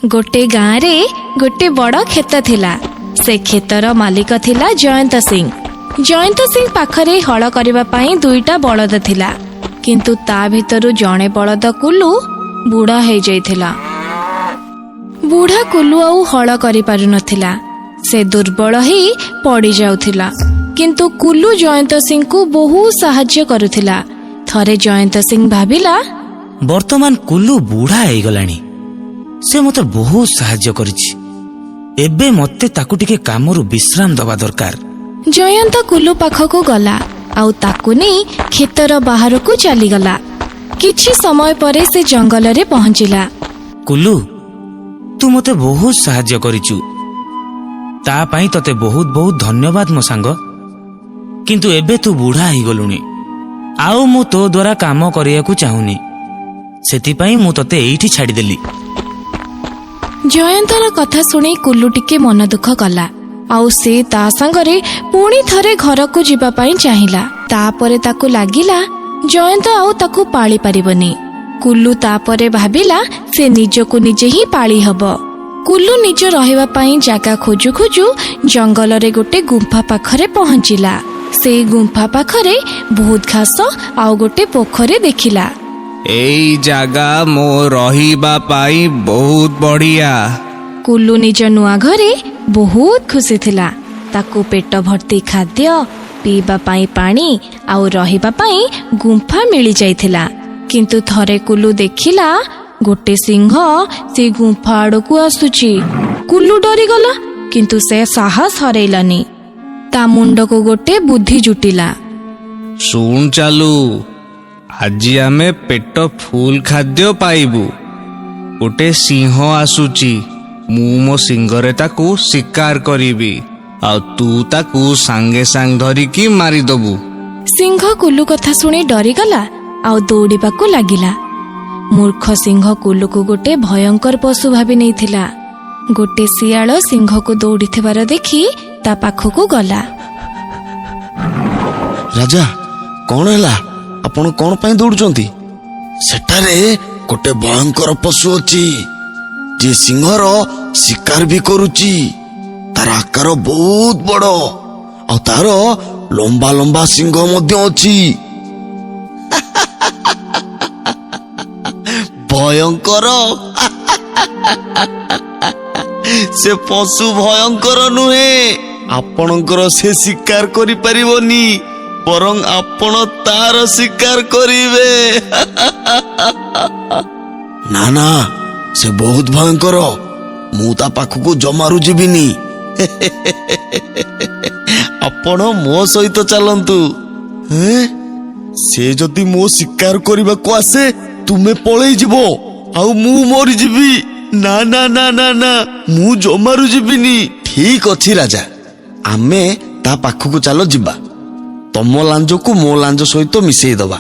गोटे गाँव रे गोटे बड़ खेत थिला। से खेतर मालिक थिला जयंत सिंह। जयंत सिंह पाखरे हल करबा पई दुईटा बलद थिला, किंतु ता भितरु जणे बलद कुल्लू बुढ़ा हो जाइथिला। बुढ़ा कुल्लू आउ हल करि पारु नथिला। से दुर्बल ही पड़ी जाउथिला, किंतु कुल्लू जयंत सिंह को बहुत सहाय्य करुथिला। थरे जयंत सिंह भाबिला, वर्तमान कुल्लू बुढ़ा हो गलानी, से मते बहुत सहाय्य करिछि। एबे मते ताकू टिके कामरु विश्राम दबा दरकार। जयंत कुल्लू पाखको गला आउ ताकू नै खेतर बाहर को चली गला। किछि समय परे से जंगल रे पहुंचिला। कुल्लू, तू मते बहुत सहाय्य करिछु, ता पई तते बहुत बहुत धन्यवाद मो सांग। किंतु एबे तू बुढ़ा हो गलुनी, आउ मु तो द्वारा काम करिया को चाहुनी, सेति पई मु तते एइठी छाडी देली। जयंतर कथा सुनी कुल्लू टिके मन दुख कला। आउ से ता संगरे पुणी थरे घर को जीवा पाई चाहिला। तापरे ताकू लागिला जयंत आउ ताकू पाली परिबनी। कुल्लू तापरे भाबिला से निजको निजे ही पाली हबो। कुल्लू निज रहिबा पाई जागा खोजु खोजु जंगल रे गोटे गुंफा पाखरे पहुंचिला। से गुंफा पाखरे बहुत घास आउ गोटे पोखरी देखिला। एई जागा मो रहिबा पाई बहुत बढ़िया। कुल्लू निज नुआ घरे बहुत खुशी थिला। ताकू पेट भर्ती खाद्य, पीबा पाई पानी आउ रहिबा पाई गुंफा मिली जाइथिला। किंतु थरे कुल्लू देखिला गोटे सिंह से गुंफा आड़कू आसुची। कुल्लू डरी गला, किंतु से साहस हरैलानी। ता मुंड को गोटे बुद्धि जुटिला। सुन चालू, आज आमे पेट फुल खाद्य पाइबू। गोटे सिंह आसुची, मु मो सिंगरे ताकू शिकार करीबी, आ तू ताकू सांगे सांग धरिकी मारी दबू। सिंह कुल्लू कथा सुनी डरी गला आउ दौड़िबाकू लागिला। मूर्ख सिंह कुल्लू को गोटे भयंकर पशु भाबी नैथिला। गोटे सियाल सिंह को दौड़िथिबार देखि ता पाखकू गला। राजा, कौन हैला? आपण कौन पाई दौड़ुचंती? सेठारे गोटे भयंकर पशु अछि, जे सिंहर शिकार भी करुची। तार आकार बहुत बड़, और तार लंबा लंबा सिंह मध्य अछि। भयंकर? से पशु भयंकर नुहे। आपणकर से शिकार करि परिबनी, बरं आपण तार शिकार करिवे। ना ना, से बहुत भयंकर। मु ता पाखकू जमारू जीविनी। आपण मो सहित चलंतु। से जदि मो शिकार करबा को आसे, तुमे पळेई जिवो आउ मु मरि जिवि। ना ना ना ना ना, मु जमारू जीविनी। ठीक अछि राजा, आमे ता पाखकू चलो जिबा। तम लांज को मो लांज सहित मिसेई दबा।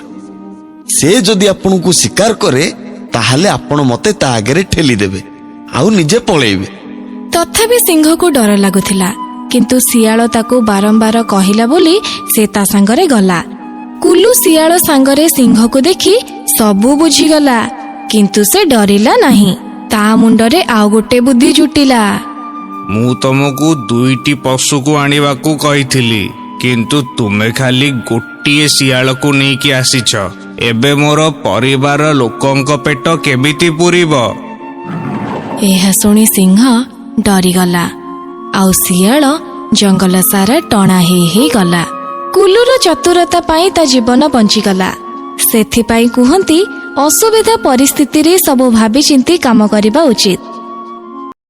से जदि आपन को शिकार करे, ताहाले आपण मते ता आगे ठेली देबे आउ निजे पळेइबे। तथापि सिंह को डर लागुथिला, किंतु सियाल ताकू बारंबार कहिला बोली से ता संगरे गला। कुल्लू सियाल संगरे सिंह को देखि सबु बुझी गला, किंतु से डरिला नहीं। ता मुंडरे आउ गोटे बुद्धि जुटिला। मु तुमको दुईटी पशु को आनिबा को कहिथिली, किंतु तुमे खाली गोटिए सियाल को नेकी आसीछ। एबे मोर परिवार लोकंक पेट केमिति पुरिब? एहा सुनी सिंह डरीगला, आउ सियाल जंगल सारा टणा हे गला। कुल्लूर चतुरता पाई ता जीवन बंचीगला। सेथिपाई कुहंती असुविधा परिस्थिति रे सब भाबी चिंती काम करिबा उचित।